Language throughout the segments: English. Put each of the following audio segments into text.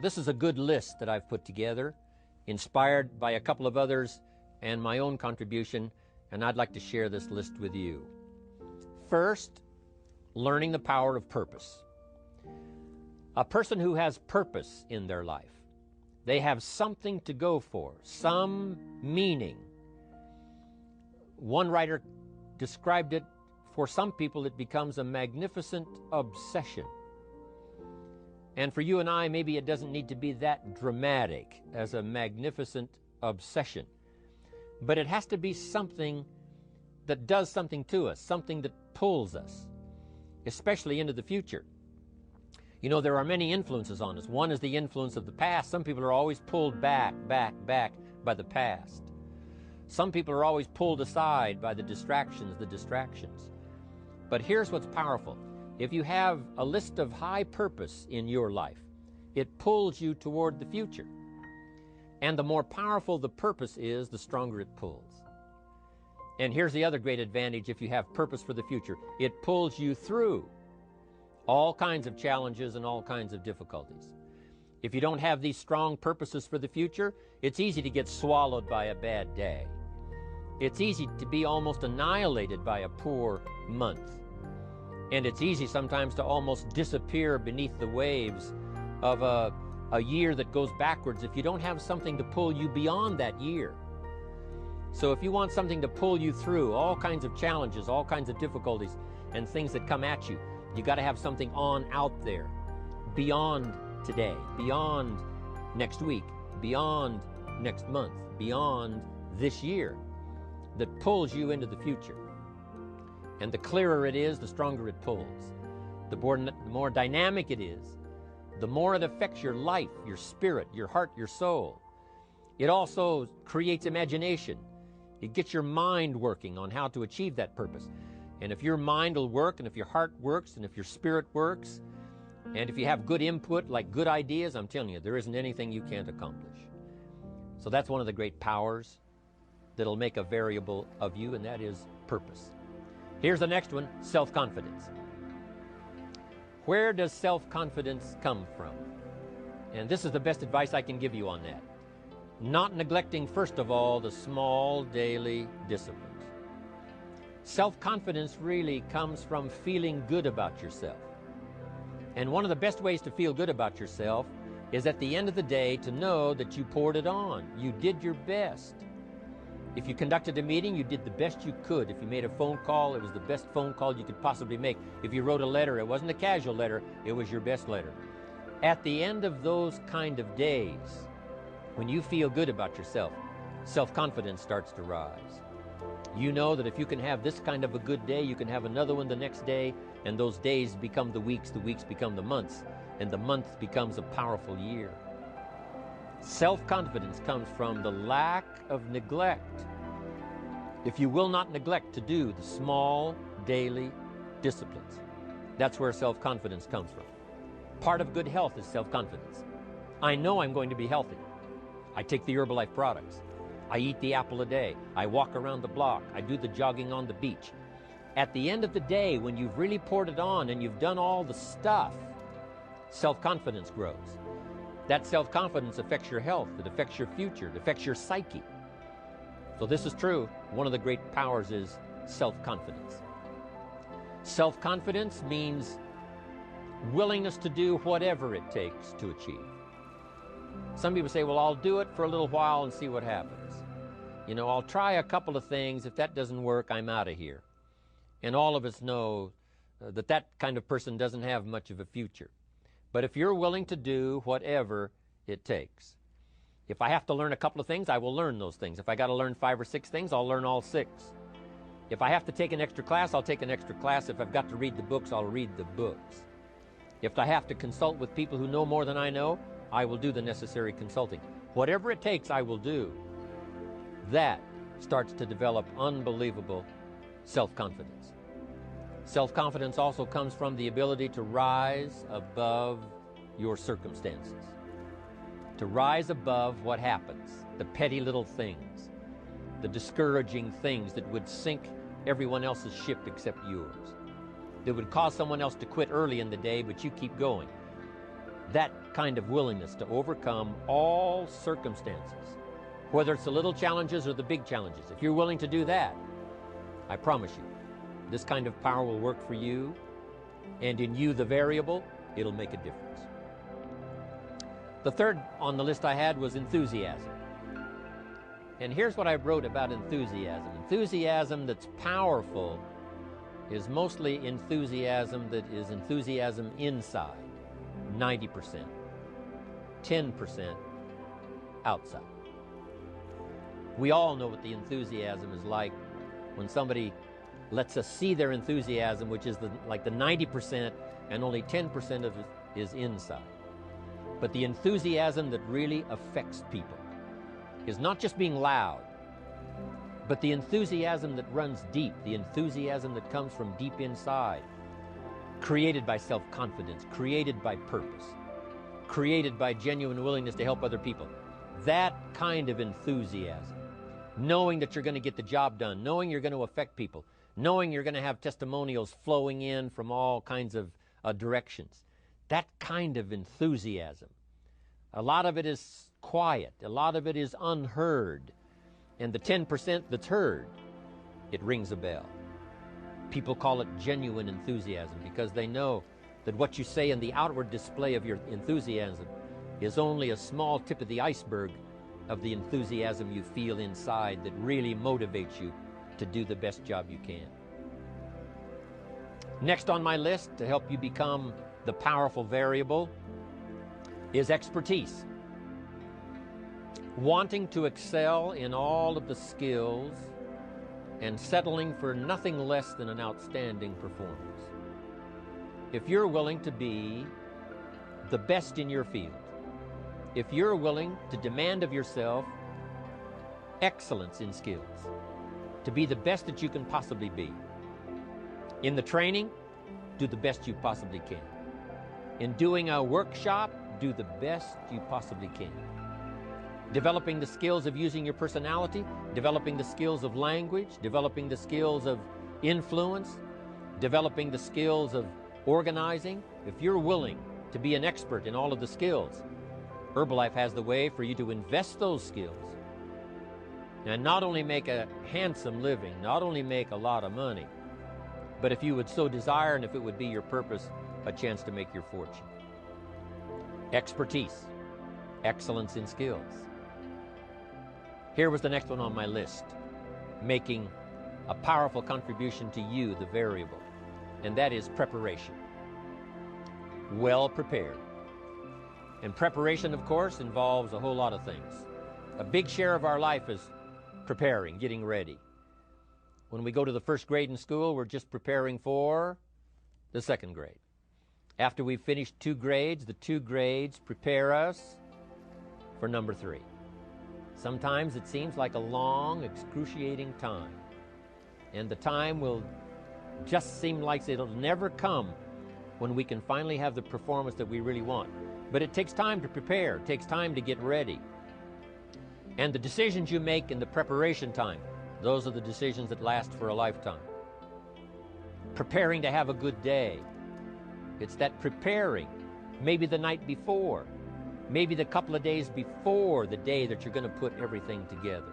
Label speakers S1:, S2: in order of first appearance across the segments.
S1: This is a good list that I've put together, inspired by a couple of others and my own contribution, and I'd like to share this list with you. First, learning the power of purpose. A person who has purpose in their life, they have something to go for, some meaning. One writer described it, for some people it becomes a magnificent obsession. And for you and I, maybe it doesn't need to be that dramatic as a magnificent obsession. But it has to be something that does something to us, something that pulls us, especially into the future. You know, there are many influences on us. One is the influence of the past. Some people are always pulled back by the past. Some people are always pulled aside by the distractions. But here's what's powerful. If you have a list of high purpose in your life, it pulls you toward the future. And the more powerful the purpose is, the stronger it pulls. And here's the other great advantage if you have purpose for the future. It pulls you through all kinds of challenges and all kinds of difficulties. If you don't have these strong purposes for the future, it's easy to get swallowed by a bad day. It's easy to be almost annihilated by a poor month. And it's easy sometimes to almost disappear beneath the waves of a year that goes backwards if you don't have something to pull you beyond that year. So if you want something to pull you through all kinds of challenges, all kinds of difficulties and things that come at you, you got to have something on out there, beyond today, beyond next week, beyond next month, beyond this year, that pulls you into the future. And the clearer it is, the stronger it pulls. The more dynamic it is, the more it affects your life, your spirit, your heart, your soul. It also creates imagination. It gets your mind working on how to achieve that purpose. And if your mind will work, and if your heart works, and if your spirit works, and if you have good input, like good ideas, I'm telling you, there isn't anything you can't accomplish. So that's one of the great powers that'll make a variable of you, and that is purpose. Here's the next one, self-confidence. Where does self-confidence come from? And this is the best advice I can give you on that. Not neglecting, first of all, the small daily disciplines. Self-confidence really comes from feeling good about yourself. And one of the best ways to feel good about yourself is at the end of the day to know that you poured it on. You did your best. If you conducted a meeting, you did the best you could. If you made a phone call, it was the best phone call you could possibly make. If you wrote a letter, it wasn't a casual letter, it was your best letter. At the end of those kind of days, when you feel good about yourself, self-confidence starts to rise. You know that if you can have this kind of a good day, you can have another one the next day, and those days become the weeks become the months, and the month becomes a powerful year. Self-confidence comes from the lack of neglect. If you will not neglect to do the small daily disciplines, that's where self-confidence comes from. Part of good health is self-confidence. I know I'm going to be healthy. I take the Herbalife products. I eat the apple a day. I walk around the block. I do the jogging on the beach. At the end of the day, when you've really poured it on and you've done all the stuff, self-confidence grows. That self-confidence affects your health, it affects your future, it affects your psyche. So this is true. One of the great powers is self-confidence. Self-confidence means willingness to do whatever it takes to achieve. Some people say, well, I'll do it for a little while and see what happens. You know, I'll try a couple of things. If that doesn't work, I'm out of here. And all of us know that that kind of person doesn't have much of a future. But if you're willing to do whatever it takes, if I have to learn a couple of things, I will learn those things. If I got to learn 5 or 6 things, I'll learn all 6. If I have to take an extra class, I'll take an extra class. If I've got to read the books, I'll read the books. If I have to consult with people who know more than I know, I will do the necessary consulting. Whatever it takes, I will do. That starts to develop unbelievable self-confidence. Self-confidence also comes from the ability to rise above your circumstances, to rise above what happens, the petty little things, the discouraging things that would sink everyone else's ship except yours, that would cause someone else to quit early in the day, but you keep going. That kind of willingness to overcome all circumstances, whether it's the little challenges or the big challenges. If you're willing to do that, I promise you, this kind of power will work for you, and in you, the variable, it'll make a difference. The third on the list I had was enthusiasm. And here's what I wrote about enthusiasm. Enthusiasm that's powerful is mostly enthusiasm that is enthusiasm inside, 90%, 10% outside. We all know what the enthusiasm is like when somebody lets us see their enthusiasm, which is like the 90%, and only 10% of it is inside. But the enthusiasm that really affects people is not just being loud, but the enthusiasm that runs deep, the enthusiasm that comes from deep inside, created by self-confidence, created by purpose, created by genuine willingness to help other people. That kind of enthusiasm, knowing that you're going to get the job done, knowing you're going to affect people, knowing you're going to have testimonials flowing in from all kinds of directions. That kind of enthusiasm. A lot of it is quiet. A lot of it is unheard. And the 10% that's heard, it rings a bell. People call it genuine enthusiasm because they know that what you say in the outward display of your enthusiasm is only a small tip of the iceberg of the enthusiasm you feel inside that really motivates you to do the best job you can. Next on my list to help you become the powerful variable is expertise. Wanting to excel in all of the skills and settling for nothing less than an outstanding performance. If you're willing to be the best in your field, if you're willing to demand of yourself excellence in skills, to be the best that you can possibly be. In the training, do the best you possibly can. In doing a workshop, do the best you possibly can. Developing the skills of using your personality, developing the skills of language, developing the skills of influence, developing the skills of organizing. If you're willing to be an expert in all of the skills, Herbalife has the way for you to invest those skills and not only make a handsome living, not only make a lot of money, but if you would so desire and if it would be your purpose, a chance to make your fortune. Expertise, excellence in skills. Here was the next one on my list, making a powerful contribution to you, the variable, and that is preparation. Well prepared. And preparation, of course, involves a whole lot of things. A big share of our life is preparing, getting ready. When we go to the first grade in school, we're just preparing for the second grade. After we've finished 2 grades, the 2 grades prepare us for number 3. Sometimes it seems like a long, excruciating time. And the time will just seem like it'll never come when we can finally have the performance that we really want. But it takes time to prepare. It takes time to get ready. And the decisions you make in the preparation time, those are the decisions that last for a lifetime. Preparing to have a good day. It's that preparing, maybe the night before, maybe the couple of days before the day that you're going to put everything together.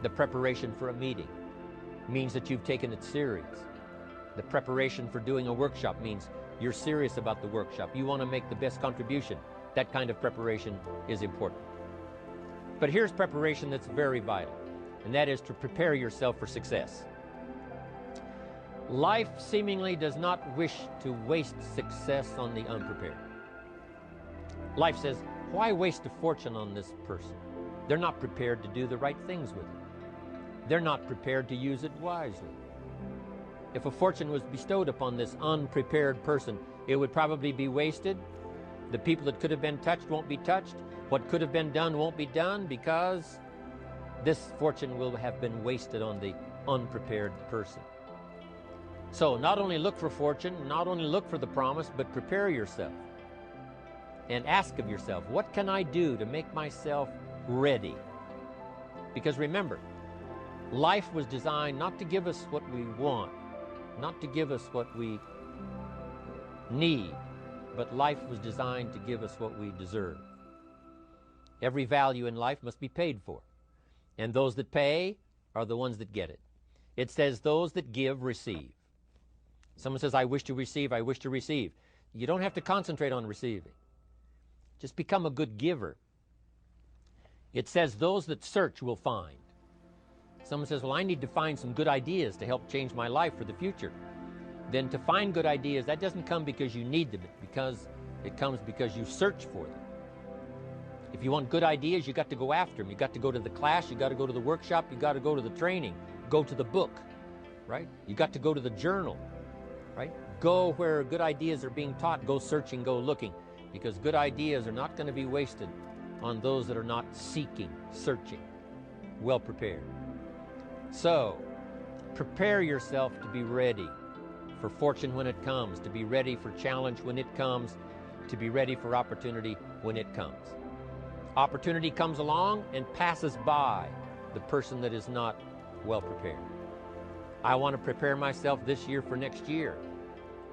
S1: The preparation for a meeting means that you've taken it serious. The preparation for doing a workshop means you're serious about the workshop. You want to make the best contribution. That kind of preparation is important. But here's preparation that's very vital, and that is to prepare yourself for success. Life seemingly does not wish to waste success on the unprepared. Life says, why waste a fortune on this person? They're not prepared to do the right things with it. They're not prepared to use it wisely. If a fortune was bestowed upon this unprepared person, it would probably be wasted. The people that could have been touched won't be touched. What could have been done won't be done because this fortune will have been wasted on the unprepared person. So not only look for fortune, not only look for the promise, but prepare yourself and ask of yourself, what can I do to make myself ready? Because remember, life was designed not to give us what we want, not to give us what we need, but life was designed to give us what we deserve. Every value in life must be paid for, and those that pay are the ones that get it. It says those that give receive. Someone says, I wish to receive, I wish to receive. You don't have to concentrate on receiving. Just become a good giver. It says those that search will find. Someone says, well, I need to find some good ideas to help change my life for the future. Then to find good ideas, that doesn't come because you need them, it comes because you search for them. If you want good ideas, you got to go after them. You got to go to the class, you got to go to the workshop, you got to go to the training, go to the book, right? You got to go to the journal, right? Go where good ideas are being taught, go searching, go looking, because good ideas are not going to be wasted on those that are not seeking, searching, well prepared. So, prepare yourself to be ready for fortune when it comes, to be ready for challenge when it comes, to be ready for opportunity when it comes. Opportunity comes along and passes by the person that is not well prepared. I want to prepare myself this year for next year.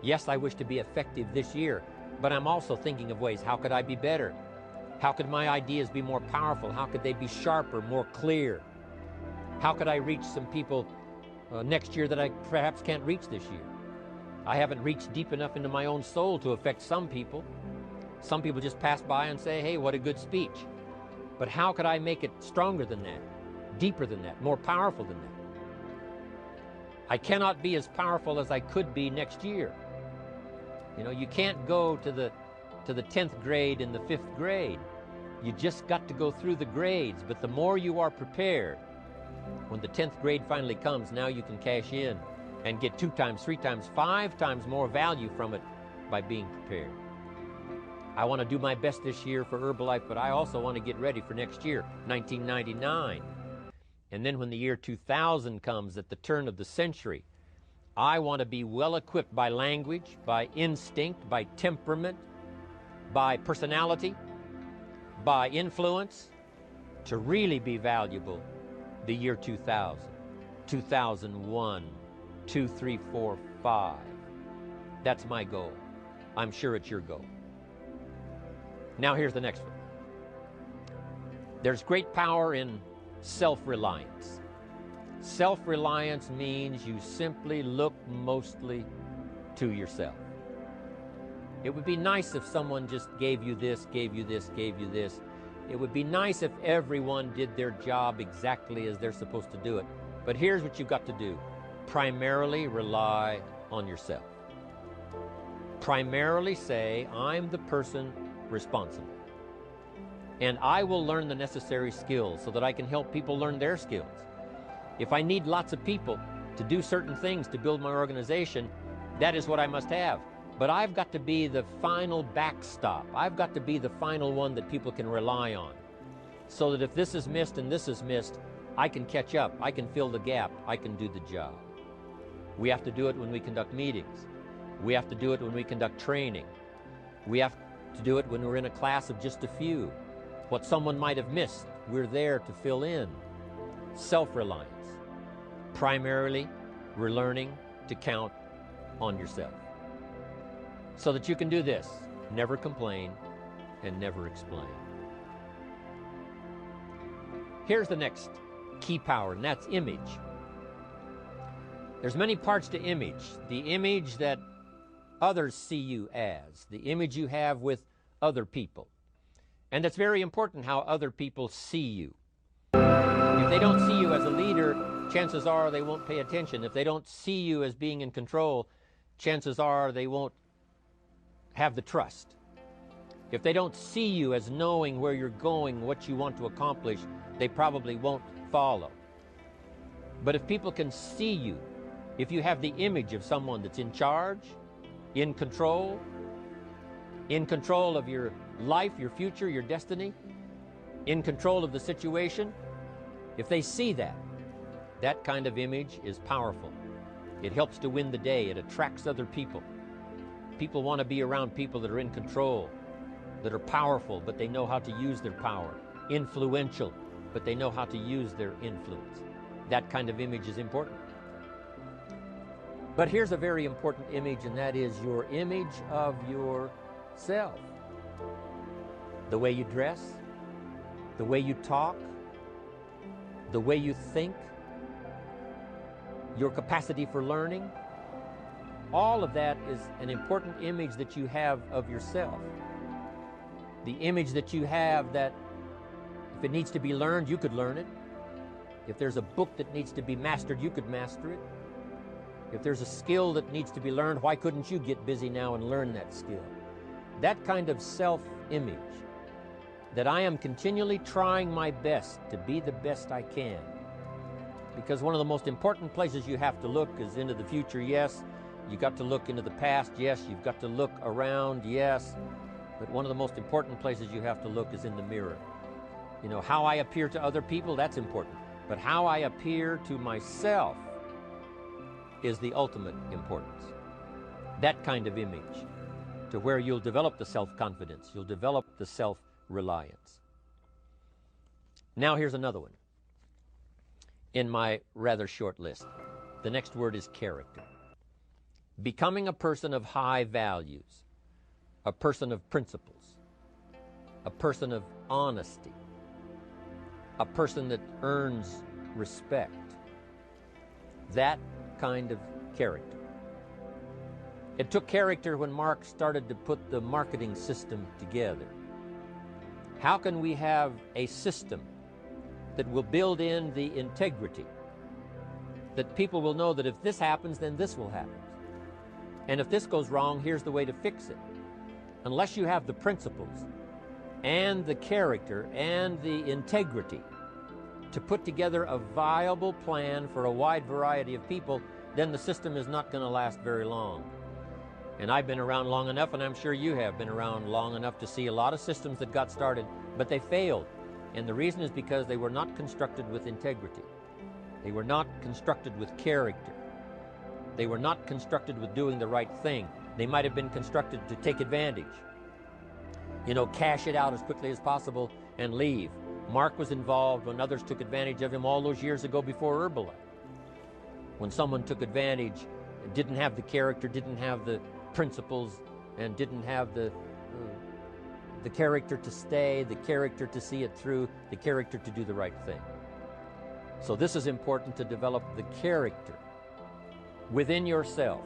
S1: Yes, I wish to be effective this year, but I'm also thinking of ways, how could I be better? How could my ideas be more powerful? How could they be sharper, more clear? How could I reach some people next year that I perhaps can't reach this year? I haven't reached deep enough into my own soul to affect some people. Some people just pass by and say, hey, what a good speech. But how could I make it stronger than that, deeper than that, more powerful than that? I cannot be as powerful as I could be next year. You know, you can't go to the 10th grade in the 5th grade. You just got to go through the grades. But the more you are prepared, when the 10th grade finally comes, now you can cash in and get 2 times, 3 times, 5 times more value from it by being prepared. I want to do my best this year for Herbalife, but I also want to get ready for next year, 1999. And then when the year 2000 comes, at the turn of the century, I want to be well equipped by language, by instinct, by temperament, by personality, by influence, to really be valuable the year 2000, 2001, 2, 3, 4, 5. That's my goal. I'm sure it's your goal. Now here's the next one. There's great power in self-reliance. Self-reliance means you simply look mostly to yourself. It would be nice if someone just gave you this, gave you this, gave you this. It would be nice if everyone did their job exactly as they're supposed to do it. But here's what you've got to do. Primarily rely on yourself. Primarily say, I'm the person responsible. And I will learn the necessary skills so that I can help people learn their skills. If I need lots of people to do certain things to build my organization, that is what I must have. But I've got to be the final backstop. I've got to be the final one that people can rely on. So that if this is missed and this is missed, I can catch up, I can fill the gap, I can do the job. We have to do it when we conduct meetings. We have to do it when we conduct training. We have to do it when we're in a class of just a few. What someone might have missed, we're there to fill in. Self-reliance. Primarily, we're learning to count on yourself. So that you can do this, never complain and never explain. Here's the next key power, and that's image. There's many parts to image. The image that others see you as, the image you have with other people. And it's very important how other people see you. If they don't see you as a leader, chances are they won't pay attention. If they don't see you as being in control, chances are they won't have the trust. If they don't see you as knowing where you're going, what you want to accomplish, they probably won't follow. But if people can see you, if you have the image of someone that's in charge, in control of your life, your future, your destiny, in control of the situation, if they see that, that kind of image is powerful. It helps to win the day. It attracts other people. People want to be around people that are in control, that are powerful, but they know how to use their power. Influential, but they know how to use their influence. That kind of image is important. But here's a very important image, and that is your image of yourself. self. The way you dress, the way you talk, the way you think, your capacity for learning, all of that is an important image that you have of yourself. The image that you have that if it needs to be learned, you could learn it. If there's a book that needs to be mastered, you could master it. If there's a skill that needs to be learned, why couldn't you get busy now and learn that skill? That kind of self-image, that I am continually trying my best to be the best I can. Because one of the most important places you have to look is into the future, yes. You've got to look into the past, yes. You've got to look around, yes. But one of the most important places you have to look is in the mirror. You know, how I appear to other people, that's important. But how I appear to myself is the ultimate importance. That kind of image, to where you'll develop the self-confidence, you'll develop the self-reliance. Now here's another one in my rather short list. The next word is character. Becoming a person of high values, a person of principles, a person of honesty, a person that earns respect. That kind of character. It took character when Mark started to put the marketing system together. How can we have a system that will build in the integrity, that people will know that if this happens, then this will happen. And if this goes wrong, here's the way to fix it. Unless you have the principles and the character and the integrity to put together a viable plan for a wide variety of people, then the system is not going to last very long. And I've been around long enough, and I'm sure you have been around long enough to see a lot of systems that got started, but they failed. And the reason is because they were not constructed with integrity. They were not constructed with character. They were not constructed with doing the right thing. They might have been constructed to take advantage. You know, cash it out as quickly as possible and leave. Mark was involved when others took advantage of him all those years ago before Herbalife. When someone took advantage, didn't have the character, didn't have the principles, and didn't have the character to stay, the character to see it through, the character to do the right thing. So this is important, to develop the character within yourself,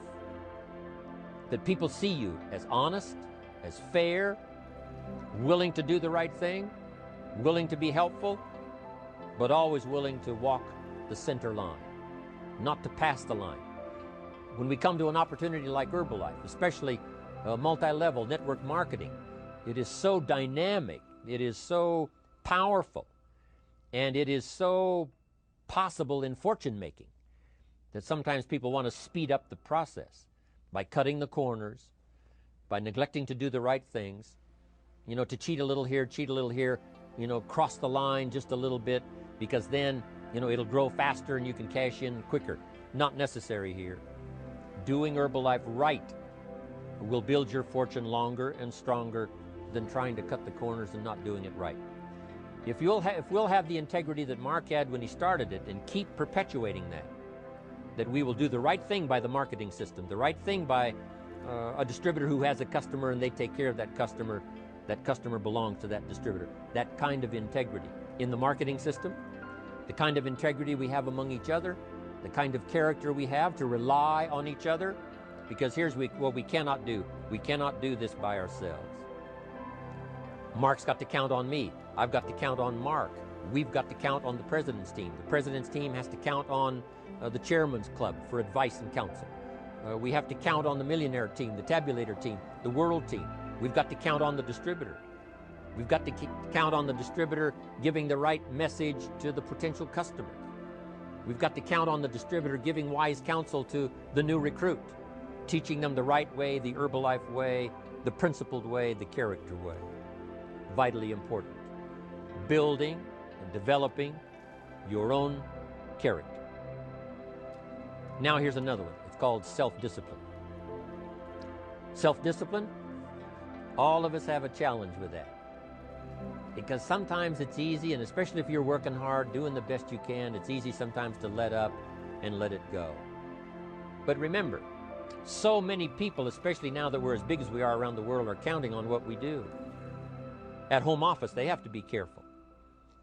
S1: that people see you as honest, as fair, willing to do the right thing, willing to be helpful, but always willing to walk the center line, not to pass the line. When we come to an opportunity like Herbalife, especially multi-level network marketing, it is so dynamic, it is so powerful, and it is so possible in fortune making that sometimes people want to speed up the process by cutting the corners, by neglecting to do the right things, you know, to cheat a little here, you know, cross the line just a little bit, because then, you know, it'll grow faster and you can cash in quicker. Not necessary here. Doing Herbalife right will build your fortune longer and stronger than trying to cut the corners and not doing it right. If we'll have the integrity that Mark had when he started it, and keep perpetuating that we will do the right thing by the marketing system, the right thing by a distributor who has a customer and they take care of that customer belongs to that distributor. That kind of integrity in the marketing system, the kind of integrity we have among each other, the kind of character we have to rely on each other, because here's what we cannot do. We cannot do this by ourselves. Mark's got to count on me. I've got to count on Mark. We've got to count on the president's team. The president's team has to count on the chairman's club for advice and counsel. We have to count on the millionaire team, the tabulator team, the world team. We've got to count on the distributor. We've got to count on the distributor giving the right message to the potential customer. We've got to count on the distributor giving wise counsel to the new recruit, teaching them the right way, the Herbalife way, the principled way, the character way. Vitally important. Building and developing your own character. Now here's another one. It's called self-discipline. Self-discipline, all of us have a challenge with that. Because sometimes it's easy, and especially if you're working hard, doing the best you can, it's easy sometimes to let up and let it go. But remember, So many people, especially now that we're as big as we are around the world, are counting on what we do. At home office, they have to be careful.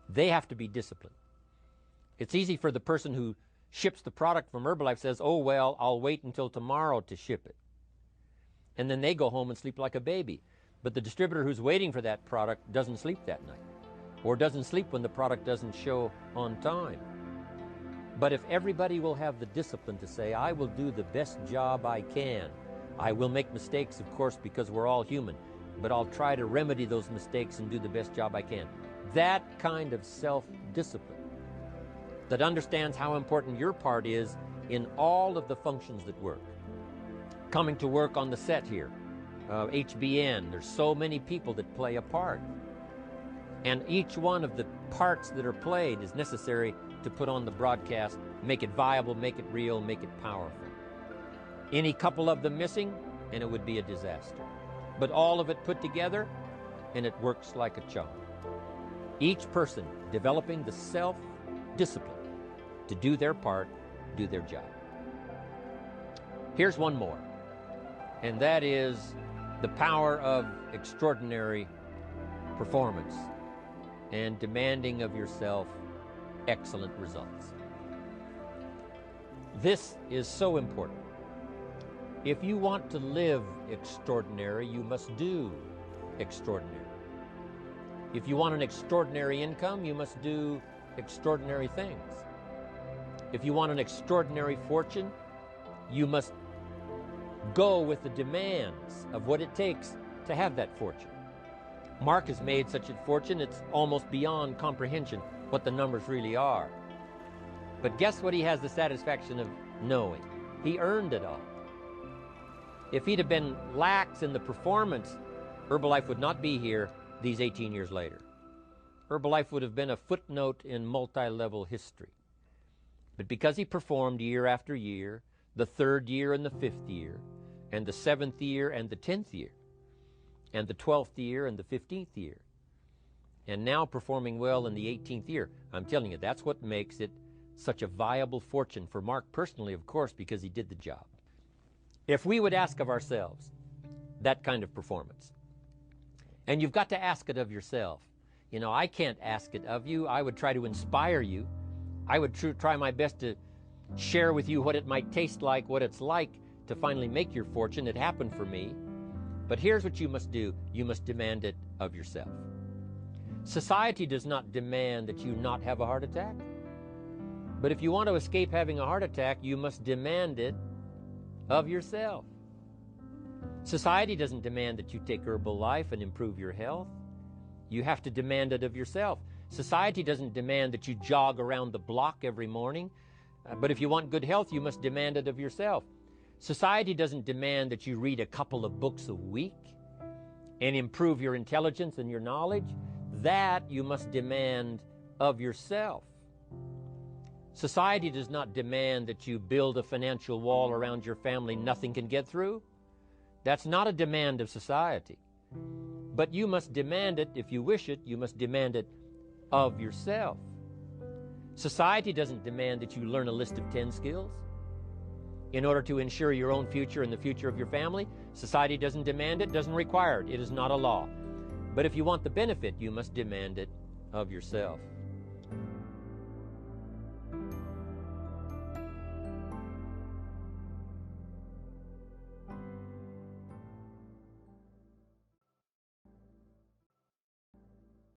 S1: They have to be disciplined. It's easy for the person who ships the product from Herbalife says, oh, well, I'll wait until tomorrow to ship it. And then they go home and sleep like a baby. But the distributor who's waiting for that product doesn't sleep that night, or doesn't sleep when the product doesn't show on time. But if everybody will have the discipline to say, I will do the best job I can. I will make mistakes, of course, because we're all human, but I'll try to remedy those mistakes and do the best job I can. That kind of self-discipline that understands how important your part is in all of the functions that work. Coming to work on the set here, HBN, there's so many people that play a part. And each one of the parts that are played is necessary to put on the broadcast, make it viable, make it real, make it powerful. Any couple of them missing, and it would be a disaster. But all of it put together, and it works like a charm. Each person developing the self-discipline to do their part, do their job. Here's one more, and that is the power of extraordinary performance and demanding of yourself excellent results. This is so important. If you want to live extraordinary, you must do extraordinary. If you want an extraordinary income, you must do extraordinary things. If you want an extraordinary fortune, you must go with the demands of what it takes to have that fortune. Mark has made such a fortune, it's almost beyond comprehension what the numbers really are. But guess what he has the satisfaction of knowing? He earned it all. If he'd have been lax in the performance, Herbalife would not be here these 18 years later. Herbalife would have been a footnote in multi-level history. But because he performed year after year, the 3rd year and the 5th year, and the 7th year and the 10th year, and the 12th year and the 15th year, and now performing well in the 18th year, I'm telling you, that's what makes it such a viable fortune for Mark personally, of course, because he did the job. If we would ask of ourselves that kind of performance, and you've got to ask it of yourself. You know, I can't ask it of you. I would try to inspire you. I would try my best to share with you what it might taste like, what it's like to finally make your fortune. It happened for me. But here's what you must do. You must demand it of yourself. Society does not demand that you not have a heart attack. But if you want to escape having a heart attack, you must demand it of yourself. Society doesn't demand that you take Herbalife and improve your health. You have to demand it of yourself. Society doesn't demand that you jog around the block every morning. But if you want good health, you must demand it of yourself. Society doesn't demand that you read a couple of books a week and improve your intelligence and your knowledge. That you must demand of yourself. Society does not demand that you build a financial wall around your family nothing can get through. That's not a demand of society. But you must demand it, if you wish it, you must demand it of yourself. Society doesn't demand that you learn a list of 10 skills in order to ensure your own future and the future of your family. Society doesn't demand it, doesn't require it. It is not a law. But if you want the benefit, you must demand it of yourself.